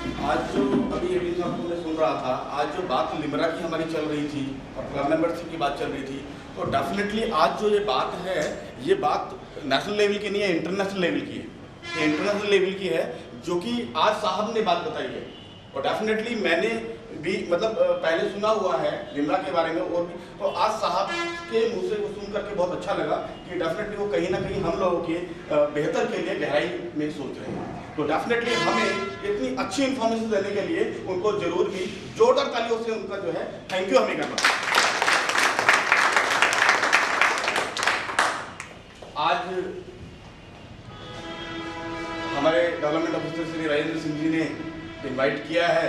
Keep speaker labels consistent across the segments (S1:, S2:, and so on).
S1: आज जो अभी एडिंग आपको मैं सुन रहा था, आज जो बात लिमरा की हमारी चल रही थी और क्लब मेंबरशिप की बात चल रही थी, तो डेफिनेटली आज जो ये बात है, ये बात नेशनल लेवल की नहीं है, इंटरनेशनल लेवल की है। ये इंटरनेशनल लेवल की है जो कि आज साहब ने बात बताई है। और डेफिनेटली मैंने भी मतलब पहले सुना हुआ है लिमरा के बारे में और भी, तो आज साहब के मुंह से वो सुन करके बहुत अच्छा लगा कि डेफिनेटली वो कहीं ना कहीं हम लोगों के बेहतर के लिए गहराई में सोच रहे हैं। तो डेफिनेटली हमें इतनी अच्छी इन्फॉर्मेशन देने के लिए उनको जरूर भी जोरदार तालियों से उनका जो है थैंक यू हमें करना। आज हमारे डेवलपमेंट ऑफिसर श्री राजेंद्र सिंह जी ने इनवाइट किया है।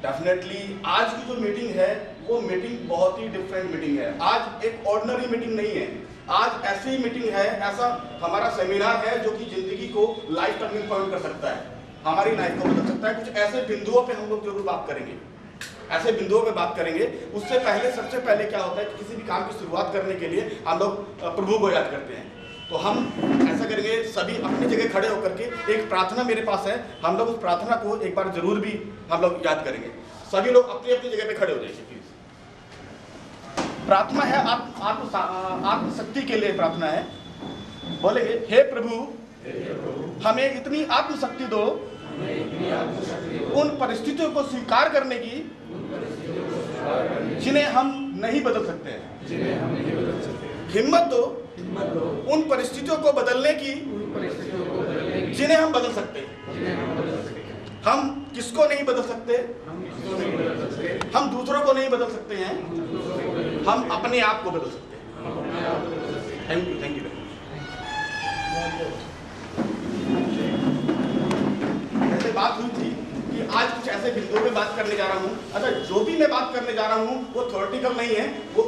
S1: डेफिनेटली आज की जो मीटिंग है वो मीटिंग बहुत ही डिफरेंट मीटिंग है। आज एक ऑर्डिनरी मीटिंग नहीं है, आज ऐसी मीटिंग है, ऐसा हमारा सेमिनार है जो कि जिंदगी को लाइफ टर्निंग पॉइंट कर सकता है, हमारी लाइफ को बदल सकता है। कुछ ऐसे बिंदुओं पे हम लोग जरूर बात करेंगे, ऐसे बिंदुओं पे बात करेंगे। उससे पहले सबसे पहले क्या होता है कि किसी भी काम की शुरुआत करने के लिए हम लोग प्रभु को याद करते हैं। तो हम ऐसा करेंगे, सभी अपनी जगह खड़े होकर के, एक प्रार्थना मेरे पास है, हम लोग उस प्रार्थना को एक बार जरूर भी हम लोग याद करेंगे। सभी लोग अपनी अपनी जगह पे खड़े हो जाइए प्लीज। प्रार्थना है आत्मशक्ति के लिए प्रार्थना है। बोलेंगे, हे प्रभु हमें इतनी आत्मशक्ति दो उन परिस्थितियों को स्वीकार करने की जिन्हें हम नहीं बदल सकते हैं। हिम्मत दो उन परिस्थितियों को बदलने की जिन्हें हम बदल सकते हैं। हम किसको नहीं बदल सकते? हम दूसरों को नहीं बदल सकते हैं, हम अपने आप को बदल सकते हैं। Thank you, thank you. ऐसे बात हुई थी कि आज कुछ ऐसे बिंदुओं पे बात करने जा रहा हूँ। अच्छा, जो भी मैं बात करने जा रहा हूँ वो थ्योरेटिकल नहीं है, वो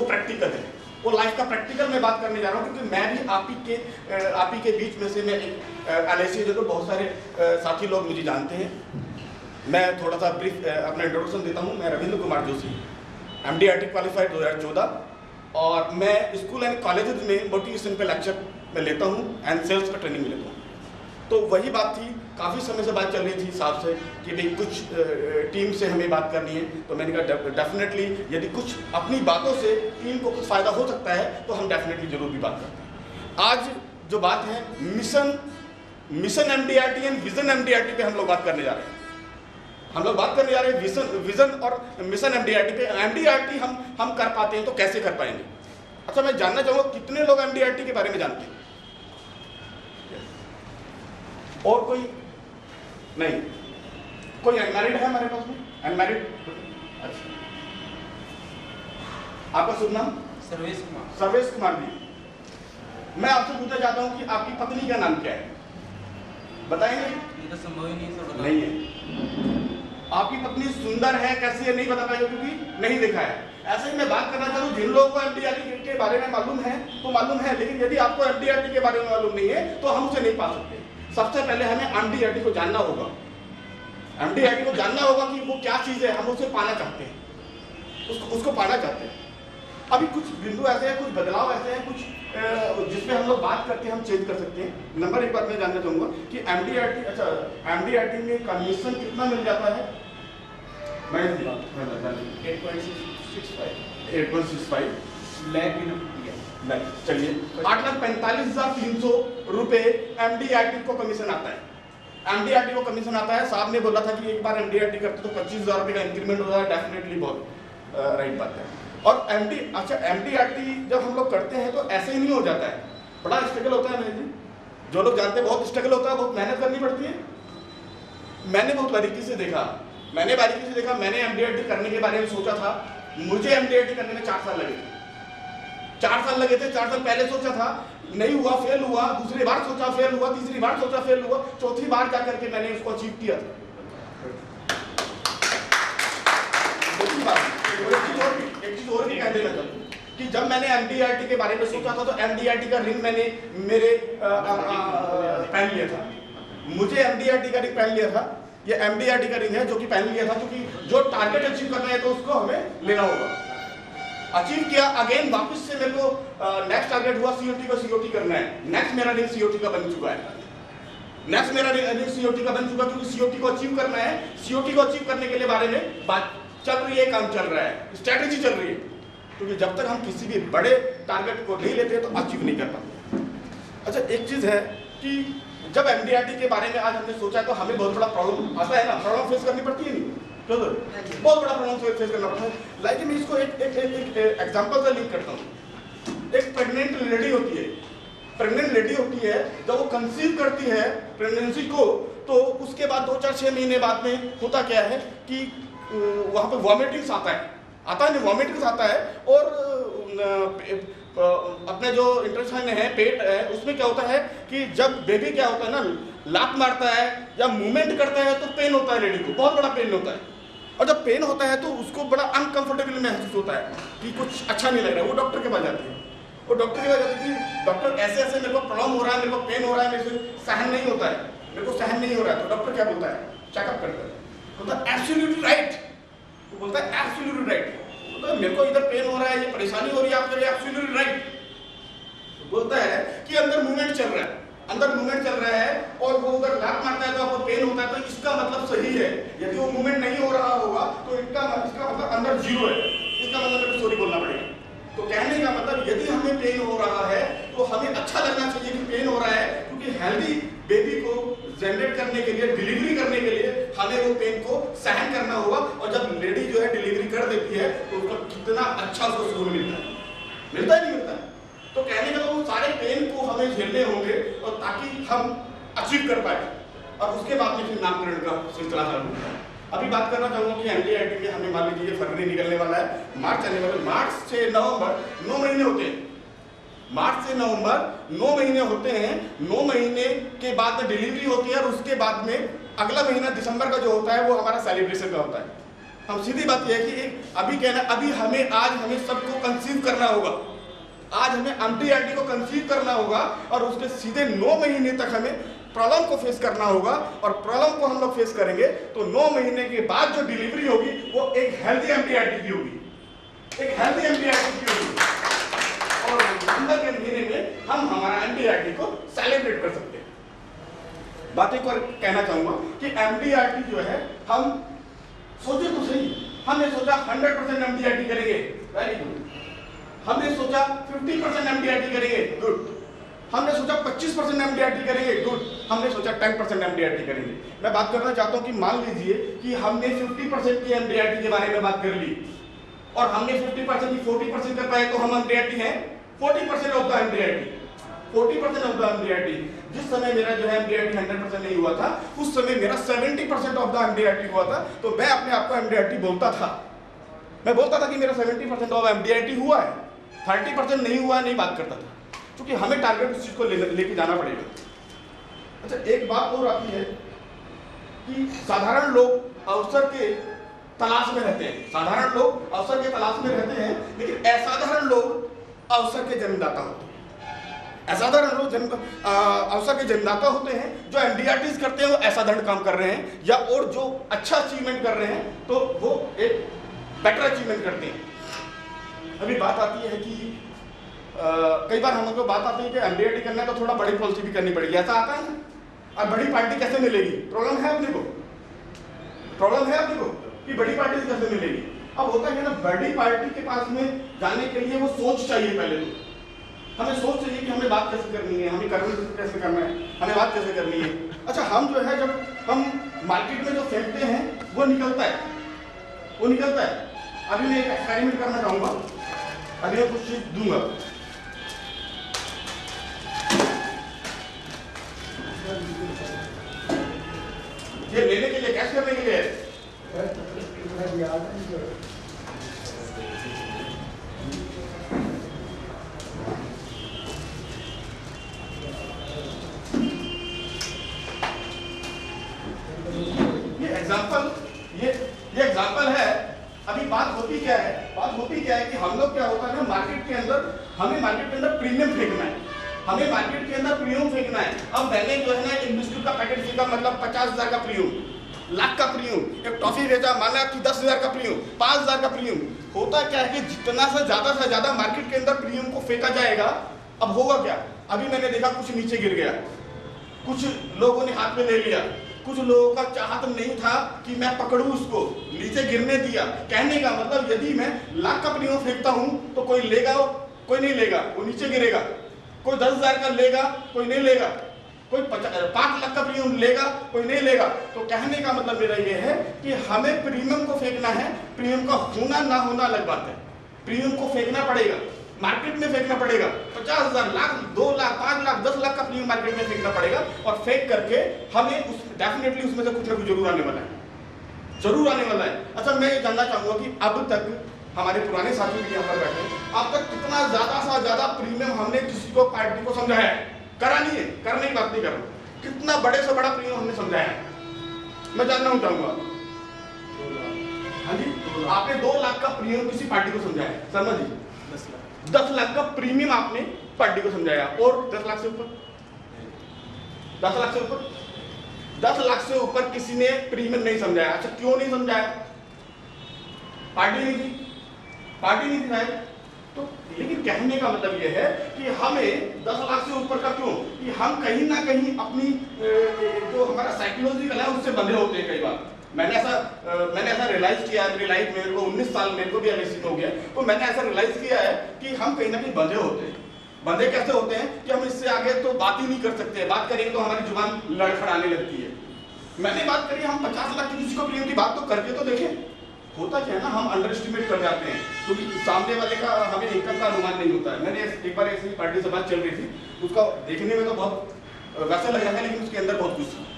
S1: प्रैक्टिकल है, वो लाइफ का प्रैक्टिकल मैं बात करने जा रहा हूँ। क्योंकि मैं भी आप ही के बीच में से मैं एक एलआईसी जो तो बहुत सारे साथी लोग मुझे जानते हैं। मैं थोड़ा सा ब्रीफ अपना इंट्रोडक्शन देता हूँ। मैं रविंद्र कुमार जोशी, MDRT क्वालिफाइड 2014, और मैं स्कूल एंड कॉलेजेस में मोटिवेशन पे लेक्चर में लेता हूँ एंड सेल्स का ट्रेनिंग में लेता हूँ। तो वही बात थी, काफ़ी समय से बात चल रही थी साहब से कि भाई कुछ टीम से हमें बात करनी है। तो मैंने कहा डेफिनेटली यदि कुछ अपनी बातों से टीम को कुछ फ़ायदा हो सकता है तो हम डेफिनेटली जरूर भी बात करते हैं। आज जो बात है mission MDRT and vision MDRT पे हम लोग बात करने जा रहे हैं। हम लोग बात करने जा रहे हैं विजन और मिशन MDRT पे। MDRT हम कर पाते हैं तो कैसे कर पाएंगे? अच्छा, मैं जानना चाहूँगा कितने लोग MDRT के बारे में जानते हैं? और कोई नहीं? कोई अनमैरिड है हमारे पास में? अनमैरिड? अच्छा, आपका शुभ नाम?
S2: सर्वेश कुमार।
S1: सर्वेश कुमार जी, मैं आपसे पूछना चाहता हूं कि आपकी पत्नी का नाम क्या है? बताएंगे?
S2: ये तो संभव ही नहीं सर।
S1: नहीं है। आपकी पत्नी सुंदर है, कैसी है नहीं बता पाएंगे क्योंकि नहीं देखा है। ऐसे ही मैं बात करना चाहूँ, जिन लोगों को MDRT के बारे में मालूम है तो मालूम है, लेकिन यदि आपको MDRT के बारे में मालूम नहीं है तो हम उसे नहीं पा सकते। सबसे पहले हमें MDRT को जानना होगा। MDRT को जानना होगा कि वो क्या चीज़ है, हम उसे पाना चाहते हैं, उसको पाना चाहते हैं। अभी कुछ बिंदु ऐसे हैं, कुछ बदलाव ऐसे हैं, कुछ जिसपे हम लोग बात करके हम चेंज कर सकते हैं। नंबर एक बात मैं जानना चाहूँगा कि MDRT, अच्छा MDRT में कमीशन कितना मिल जाता है? मैं 8.65 लाख। चलिए, 8,45,300 रुपए MDRT को कमीशन आता है। MDRT को कमीशन आता है। साहब ने बोला था कि एक बार MDRT करते तो 25,000 रुपये का इंक्रीमेंट होता है। डेफिनेटली बहुत राइट बात है। और MDRT जब हम लोग करते हैं तो ऐसे ही नहीं हो जाता है, बड़ा स्ट्रगल होता है। मैंने जो लोग जानते हैं बहुत स्ट्रगल होता है, बहुत मेहनत करनी पड़ती है। मैंने बहुत बारीकी से देखा, मैंने MDRT करने के बारे में सोचा था। मुझे MDRT करने में 4 साल लगे थे। 4 साल लगे थे। 4 साल पहले सोचा था, नहीं हुआ, फेल हुआ। दूसरी बार सोचा, फेल हुआ। तीसरी बार सोचा, फेल हुआ। चौथी बार जा करके मैंने उसको अचीव किया था। एक चीज और भी कह देना चाहूँ कि जब मैंने MDRT के बारे में सोचा था तो MDRT का रिंग मैंने मेरे पहन लिया था। मुझे MDRT का रिंग पहन लिया था। ये MDRT का रिंग है जो कि पहन लिया था, क्योंकि जो टारगेट अचीव करना है तो उसको हमें लेना होगा। अचीव किया, अगेन वापस से मेरे को नेक्स्ट टारगेट हुआ COT को COT करना है। नेक्स्ट मेरा रिंग COT का बन चुका है। नेक्स्ट मेरा सीओटी का बन चुका, क्योंकि सीओटी को अचीव करना है। सीओटी को अचीव करने के लिए बारे में बात चल रही है, काम चल रहा है, स्ट्रैटेजी चल रही है, क्योंकि जब तक हम किसी भी बड़े टारगेट को नहीं लेते तो अचीव नहीं कर पाते। अच्छा, एक चीज है कि जब एमडीआरटी के बारे में आज हमने सोचा तो हमें बहुत बड़ा प्रॉब्लम आता है ना, प्रॉब्लम फेस करनी पड़ती है, नहीं क्यों सर? बहुत बड़ा प्रॉब्लम फेस करना पड़ता है। लाइक मैं इसको एक एग्जांपल से लिंक करता हूँ। एक प्रेग्नेंट लेडी होती है, प्रेग्नेंट लेडी होती है, जब वो कंसीव करती है प्रेगनेंसी को, तो उसके बाद 2-4-6 महीने बाद में होता क्या है कि वहाँ पे वॉमिटिंग्स आता है नहीं, वॉमिटिंग्स आता है, और अपने जो इंटेस्टाइन है, पेट है, उसमें क्या होता है कि जब बेबी क्या होता है ना, लात मारता है या मूवमेंट करता है तो पेन होता है, लेडी को बहुत बड़ा पेन होता है, और जब पेन होता है तो उसको बड़ा अनकंफर्टेबल महसूस होता है कि कुछ अच्छा नहीं लग रहा है। वो डॉक्टर के पास जाती है, वो डॉक्टर के पास जाती है कि डॉक्टर ऐसे ऐसे मेरे को प्रॉब्लम हो रहा है, मेरे को पेन हो रहा है, मेरे से सहन नहीं होता है, मेरे को सहन नहीं हो रहा है। तो डॉक्टर क्या बोलता है, चेकअप करता है, बोलता है एब्सोल्युटली राइट, वो बोलता है एब्सोल्युटली राइट, बोलता है मेरे को इधर पेन हो रहा है, ये परेशानी हो रही है, आप कह रहे हैं एब्सोल्युटली राइट। बोलता है कि अंदर मूवमेंट चल रहा है, अंदर मूवमेंट चल रहा है, और वो अगर लात मारता है तो आपको पेन होता है, तो इसका मतलब सही है। यदि वो मूवमेंट नहीं हो रहा होगा तो इसका मतलब अंदर जीरो है, इसका मतलब मेरे को सॉरी बोलना पड़ेगा। तो कहने का मतलब यदि हमें पेन हो रहा है तो हमें अच्छा लगना चाहिए कि पेन हो रहा है, क्योंकि हेल्दी बेबी को जनरेट करने के लिए, डिलीवरी करने के लिए हमें वो पेन को सहन करना होगा। और जब लेडी जो है डिलीवरी कर देती है तो उसका कितना अच्छा उसको सुकून मिलता है, मिलता है नहीं मिलता है? तो कहने का वो सारे पेन को हमें झेलने होंगे, और ताकि हम अचीव कर पाए, और उसके बाद में फिर नामकरण का सिलसिला चालू होता है। अभी बात करना चाहूँगा कि एमडीआरटी में हमें मान लीजिए फरवरी निकलने वाला है, मार्च आने वाला है, मार्च से नवंबर 9 महीने होते हैं, मार्च से नवंबर 9 महीने होते हैं। 9 महीने के बाद में डिलीवरी होती है, और उसके बाद में अगला महीना दिसंबर का जो होता है वो हमारा सेलिब्रेशन का होता है। हम सीधी बात यह है कि अभी कहना, अभी हमें सबको कंसीव करना होगा, आज हमें एमडीआरटी को कंसीव करना होगा, और उसके सीधे 9 महीने तक हमें प्रॉब्लम को फेस करना होगा, और प्रॉब्लम को हम लोग फेस करेंगे तो 9 महीने के बाद जो डिलीवरी होगी वो एक हेल्दी एमडीआरटी की होगी, एक हेल्दी एमडीआरटी की होगी, और दिसंबर के महीने में हम हमारा एमडीआरटी को सेलिब्रेट कर सकते हैं। बात एक और कहना चाहूंगा कि एमडीआरटी जो है, हम सोचे तो सही, हमने सोचा 100% एमडीआरटी करेंगे, वेरी गुड। हमने सोचा 50% एमडीआरटी करेंगे, गुड। हमने सोचा 25% एमडीआरटी करेंगे, गुड। हमने सोचा 10% एमडीआरटी करेंगे। मैं बात करना चाहता हूं कि मान लीजिए कि हमने 50% की एमडीआरटी के बारे में बात कर ली, और हमने 50% की 40% कर पाए, तो हम एमडीआरटी हैं 40% of the MDRT, 40% of the MDRT. जिस समय मेरा जो है एमडीआरटी 100% नहीं हुआ था, उस समय मेरा 70% ऑफ द एमडीआरटी हुआ था। तो मैं अपने आप को एमडीआरटी बोलता था, मैं बोलता था कि मेरा 70% ऑफ एमडीआरटी हुआ है, 30% नहीं हुआ, नहीं बात करता था, क्योंकि हमें टारगेट उस चीज को लेके जाना पड़ेगा। अच्छा, एक बात और आती है कि साधारण लोग अवसर के तलाश में रहते हैं, साधारण लोग अवसर के तलाश में रहते हैं, लेकिन असाधारण लोग अवसर के जन्मदाता होते हैं। असाधारण लोग अवसर के जन्मदाता होते हैं। जो एमडीआरटीज करते हैं वो असाधारण काम कर रहे हैं, या और जो अच्छा अचीवमेंट कर रहे हैं तो वो एक बेटर अचीवमेंट करते हैं। अभी बात आती है कि कई बार हम लोग को बात आती है कि एमडीआरटी करना है तो थोड़ा बड़ी पॉलिसी भी करनी पड़ेगी, ऐसा आता है ना। और बड़ी पार्टी कैसे मिलेगी, प्रॉब्लम है अपने को, प्रॉब्लम है अपने को कि बड़ी पार्टी कैसे मिलेगी। अब होता है ना, बड़ी पार्टी के पास में जाने के लिए वो सोच चाहिए, पहले तो हमें सोच चाहिए कि हमें बात कैसे करनी है, हमें कर्म कैसे करना है, हमें बात कैसे करनी है। अच्छा, हम जो है जब हम मार्केट में जो फेंकते हैं वो निकलता है, वो निकलता है। अभी मैं एक एक्सपेरिमेंट करना चाहूंगा, अभी मैं कुछ चीज दूंगा। ये लेने के लिए, कैश करने के लिए ये एग्जांपल है। अभी बात होती क्या है, बात होती क्या है कि हम लोग क्या होता है ना, मार्केट के अंदर हमें मार्केट के अंदर प्रीमियम फेंकना है, हमें मार्केट के अंदर प्रीमियम फेंकना है। अब मैंने जो है ना एक बिस्कुट का पैकेट फेंका, मतलब 50,000 का प्रीमियम, लाख का प्रीमियम, एक टॉफी भेजा, माना कि 10,000 का प्रीमियम, 5,000 का प्रीमियम। होता क्या है कि जितना से ज्यादा मार्केट के अंदर प्रीमियम को फेंका जाएगा, अब होगा क्या, अभी मैंने देखा कुछ नीचे गिर गया, कुछ लोगों ने हाथ में ले लिया, कुछ लोगों का चाहत नहीं था कि मैं पकड़ूं उसको, नीचे गिरने दिया। कहने का मतलब यदि मैं लाख का प्रीमियम फेंकता हूं तो कोई लेगा, कोई नहीं लेगा, वो नीचे गिरेगा। कोई 10,000 का लेगा, कोई नहीं लेगा। कोई 5 लाख का प्रीमियम लेगा, कोई नहीं लेगा। तो कहने का मतलब मेरा ये है कि हमें प्रीमियम को फेंकना है। प्रीमियम का होना ना होना अलग बात है, प्रीमियम को फेंकना पड़ेगा, मार्केट में फेंकना पड़ेगा। 50,000, लाख, 2 लाख, 5 लाख, 10 लाख का प्रीमियम मार्केट में फेंकना पड़ेगा, और फेंक करके हमें डेफिनेटली उसमें से कुछ ना कुछ जरूर आने वाला है, जरूर आने वाला है। अच्छा, मैं ये जानना चाहूंगा कि अब तक हमारे पुराने साथी भी यहाँ पर बैठे, अब तक कितना ज्यादा से ज्यादा प्रीमियम हमने किसी को, पार्टी को समझाया है? करा नहीं है, करने की बात नहीं कर रहा, कितना बड़े से बड़ा प्रीमियम हमने समझाया है, मैं जानना चाहूंगा। हाँ जी, आपने 2 लाख का प्रीमियम किसी पार्टी को समझाया, शर्मा जी? 10 लाख का प्रीमियम आपने पार्टी को समझाया, और 10 लाख से ऊपर, 10 लाख से ऊपर, 10 लाख से ऊपर किसी ने प्रीमियम नहीं समझाया। अच्छा, क्यों नहीं समझाया? पार्टी नहीं थी, पार्टी नहीं थी। तो लेकिन कहने का मतलब यह है कि हमें 10 लाख से ऊपर का क्यों, कि हम कहीं ना कहीं अपनी जो हमारा साइकोलॉजिकल है उससे बंधे होते हैं। कई बार मैंने ऐसा रियलाइज किया है, मेरी लाइफ में, मेरे को 19 साल, मेरे को भी एलआईसी में हो गया, तो मैंने ऐसा रियलाइज किया है कि हम कहीं ना कहीं बंधे होते हैं। बंधे कैसे होते हैं कि हम इससे आगे तो बात ही नहीं कर सकते, बात करेंगे तो हमारी जुबान लड़खड़ाने लगती है। मैंने बात करी, हम 50 लाख की किसी को प्रीमियम की बात तो करके तो देखें। होता क्या है ना, हम अंडर एस्टिमेट कर जाते हैं, क्योंकि सामने वाले का हमें इनकम का अनुमान नहीं होता है। मैंने एक बार ऐसी पार्टी से बात चल रही थी, उसका देखने में तो बहुत वैसा लग रहा था, लेकिन उसके अंदर बहुत कुछ था।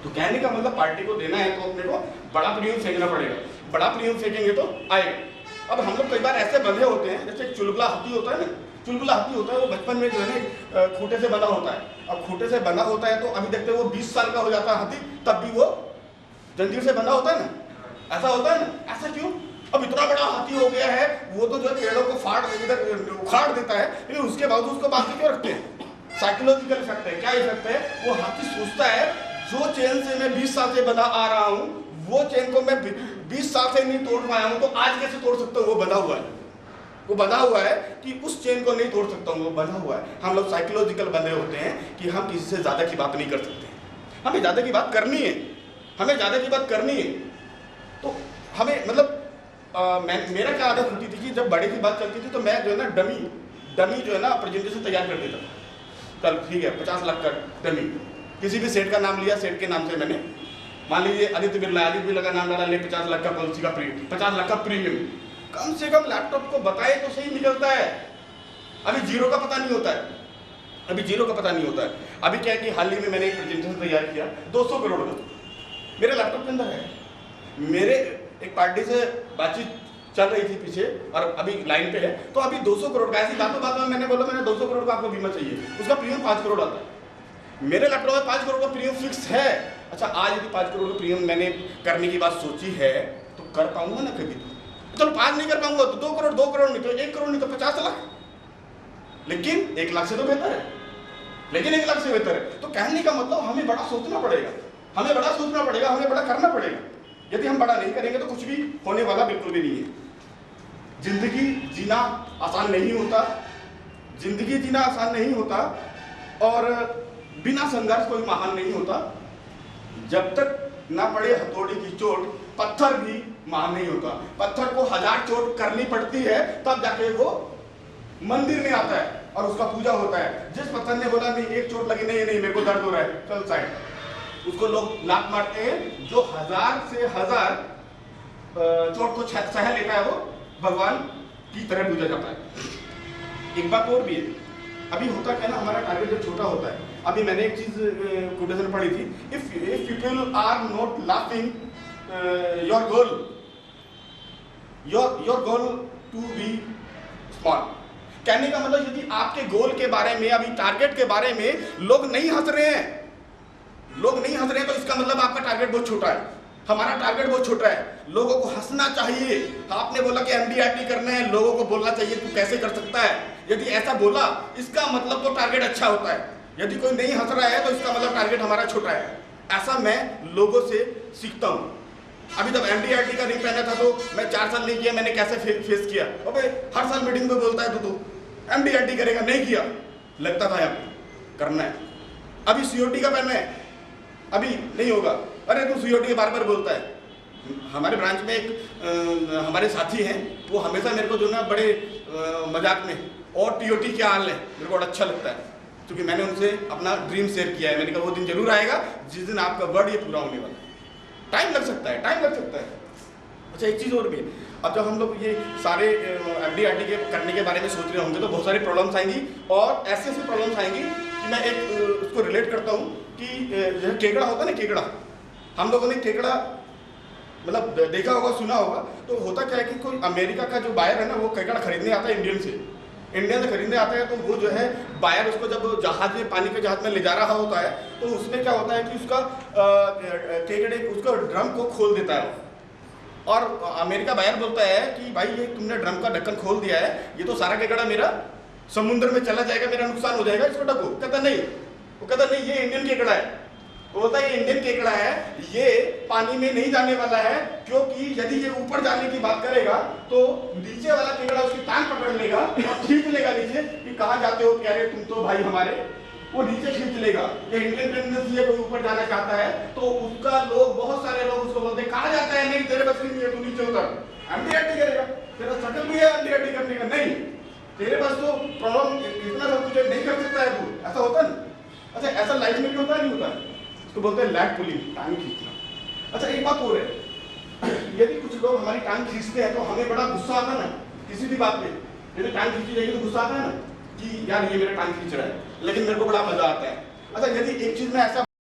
S1: तो कहने का मतलब पार्टी को देना है तो अपने को बड़ा प्रीमियम फेंकना पड़ेगा, बड़ा प्रीमियम फेंकेंगे तो आएगा। अब हम लोग कई बार ऐसे बंधे होते हैं, जैसे एक चुलबुला हाथी होता है ना, चुलबुला हाथी होता है, वो बचपन में जो है ना खूंटे से बंधा होता है। अब खूंटे से बंधा होता है तो अभी देखते हैं वो 20 साल का हो जाता है हाथी, तब भी वो जंजीर से बंधा होता है ना, ऐसा होता है ना। ऐसा क्यों? अब इतना बड़ा हाथी हो गया है, वो तो जो है पेड़ों को उखाड़ देता है, लेकिन उसके बावजूद उसको बांध के क्यों रखते हैं? साइकोलॉजिकल इफेक्ट है। क्या इफेक्ट है? वो हाथी सोचता है जो चेन से मैं 20 साल से बंधा आ रहा हूं, वो चेन को मैं 20 साल से नहीं तोड़ पाया हूं, तो आज कैसे तोड़ सकता हूं? वो बंधा हुआ है, वो बंधा हुआ है कि उस चेन को नहीं तोड़ सकता हूं, वो बंधा हुआ है। हम लोग साइकोलॉजिकल बंधे होते हैं कि हम किसी से ज्यादा की बात नहीं कर सकते, हमें ज्यादा की बात करनी है, हमें ज्यादा की बात करनी है। तो हमें मतलब मेरा क्या आदत होती थी कि जब बड़े की बात चलती थी तो मैं जो है ना डमी जो है ना प्रेजेंटेशन तैयार कर देता था। कल ठीक है 50 लाख का डमी, किसी भी सेठ का नाम लिया, सेठ के नाम से मैंने मान लीजिए आदित्य बिरला का नाम डाला, ले 50 लाख का पॉलिसी का प्रीमियम, 50 लाख का प्रीमियम। कम से कम लैपटॉप को बताए तो सही निकलता है। अभी जीरो का पता नहीं होता है, अभी जीरो का पता नहीं होता है। अभी क्या है कि हाल ही में मैंने एक प्रेजेंटेशन तैयार किया 200 करोड़ का, मेरे लैपटॉप के अंदर है। मेरे एक पार्टी से बातचीत चल रही थी पीछे और अभी लाइन पे है, तो अभी 200 करोड़ का, ऐसी बातों में मैंने बोला मैंने 200 करोड़ का आपको बीमा चाहिए, उसका प्रीमियम 5 करोड़ आता है। मेरे लैपटॉप में 5 करोड़ का प्रीमियम फिक्स है। अच्छा, आज यदि 5 करोड़ का प्रीमियम मैंने करने की बात सोची है तो कर पाऊंगा ना कभी? तो चलो 5 नहीं कर पाऊंगा तो 2 करोड़, 2 करोड़ नहीं तो 1 करोड़ नहीं तो 50 लाख, लेकिन 1 लाख से तो बेहतर है, लेकिन 1 लाख से बेहतर है। तो कहने का मतलब हमें बड़ा सोचना पड़ेगा, हमें बड़ा सोचना पड़ेगा, हमें बड़ा करना पड़ेगा। यदि हम बड़ा नहीं करेंगे तो कुछ भी होने वाला बिल्कुल भी नहीं है। जिंदगी जीना आसान नहीं होता, जिंदगी जीना आसान नहीं होता, और बिना संघर्ष कोई महान नहीं होता। जब तक ना पड़े हथौड़ी की चोट, पत्थर भी महान नहीं होता। पत्थर को 1000 चोट करनी पड़ती है तब जाके वो मंदिर में आता है और उसका पूजा होता है। जिस पत्थर ने बोला नहीं, एक चोट लगी, नहीं मेरे को दर्द हो रहा है, चल साइड, उसको लोग लात मारते हैं। जो 1000 से 1000 चोट को सह लेता है वो भगवान की तरह पूजा जाता है। एक बात और भी है, अभी होता क्या ना, हमारा टारगेट जब छोटा होता है, अभी मैंने एक चीज कोटेशन पढ़ी थी, if people are not laughing your goal to be small. कहने का मतलब यदि आपके गोल के बारे में, अभी टारगेट के बारे में लोग नहीं हंस रहे हैं, लोग नहीं हंस रहे हैं, तो इसका मतलब आपका टारगेट बहुत छोटा है। हमारा टारगेट बहुत छोटा है, लोगों को हंसना चाहिए। आपने बोला कि MD-RT करना है, लोगों को बोलना चाहिए तू कैसे कर सकता है। यदि ऐसा बोला, इसका मतलब तो टारगेट अच्छा होता है। यदि कोई नहीं हंस रहा है तो इसका मतलब टारगेट हमारा छोटा है। ऐसा मैं लोगों से सीखता हूँ। अभी जब MD-RT का रिंग पहना था तो मैं 4 साल नहीं किया, मैंने कैसे फेस किया। अबे हर साल मीटिंग में बोलता है तू MD-RT करेगा, नहीं किया, लगता था यहाँ करना है। अभी सीओटी का पहनना है, अभी नहीं होगा। अरे तू सीओटी के बार बार बोलता है। हमारे ब्रांच में एक हमारे साथी हैं, वो हमेशा मेरे को जो ना बड़े मजाक में और टीओटी क्या हाल है, मेरे को बड़ा अच्छा लगता है, क्योंकि मैंने उनसे अपना ड्रीम शेयर किया है। मैंने कहा वो दिन जरूर आएगा जिस दिन आपका वर्ड ये पूरा होने वाला है। टाइम लग सकता है, टाइम लग सकता है। अच्छा एक चीज़ और भी है, अब जब हम लोग ये सारे FD के करने के बारे में सोच रहे होंगे तो बहुत सारी प्रॉब्लम्स आएंगी, और ऐसी ऐसी प्रॉब्लम्स आएंगी कि मैं एक उसको रिलेट करता हूँ कि जो केकड़ा होता है ना, केकड़ा, हम लोगों ने केकड़ा मतलब देखा होगा, सुना होगा। तो होता क्या है कि कोई अमेरिका का जो बायर है ना, वो केकड़ा खरीदने आता है इंडियन से खरीदने आता है। तो वो जो है बायर उसको जब जहाज में, पानी के जहाज में ले जा रहा होता है, तो उसमें क्या होता है कि उसका केकड़े उसका ड्रम को खोल देता है, और अमेरिका बायर बोलता है कि भाई ये तुमने ड्रम का ढक्कन खोल दिया है, ये तो सारा केकड़ा मेरा समुद्र में चला जाएगा, मेरा नुकसान हो जाएगा, इसको ढको। कहता नहीं, वो कहता नहीं ये इंडियन केकड़ा है। वो बोलता है ये इंडियन केकड़ा है, ये पानी में नहीं जाने वाला है, क्योंकि यदि ये ऊपर जाने की बात करेगा तो नीचे वाला केकड़ा उसकी टांग पकड़ लेगा और खींच लेगा नीचे कि कहाँ जाते हो प्यारे तुम तो भाई हमारे, वो नीचे खींच लेगा। ये इंडियन टेंडेंसी है, कोई ऊपर जाना चाहता है तो उसका लोग, बहुत सारे लोग उसको बोलते हैं कहाँ जाता है, नहीं तेरे बस नहीं है, तू नीचे उतर, एमडीआरटी करेगा, तेरा शकल भी है एमडीआरटी करने का, नहीं तेरे पास तो प्रॉब्लम इतना सब कुछ नहीं कर सकता है तू, ऐसा होता है। अच्छा ऐसा लाइफ में भी होता नहीं होता, इसको बोलते हैं लैग पुलिंग, टांग खींचना। अच्छा एक बात और है, यदि कुछ लोग हमारी टांग खींचते हैं तो हमें बड़ा गुस्सा आता है ना किसी भी बात पे, यदि टांग खींची जाएगी तो गुस्सा आता है ना कि यार ये मेरा टांग खींच रहा है, लेकिन मेरे को बड़ा मजा आता है। अच्छा यदि एक चीज में ऐसा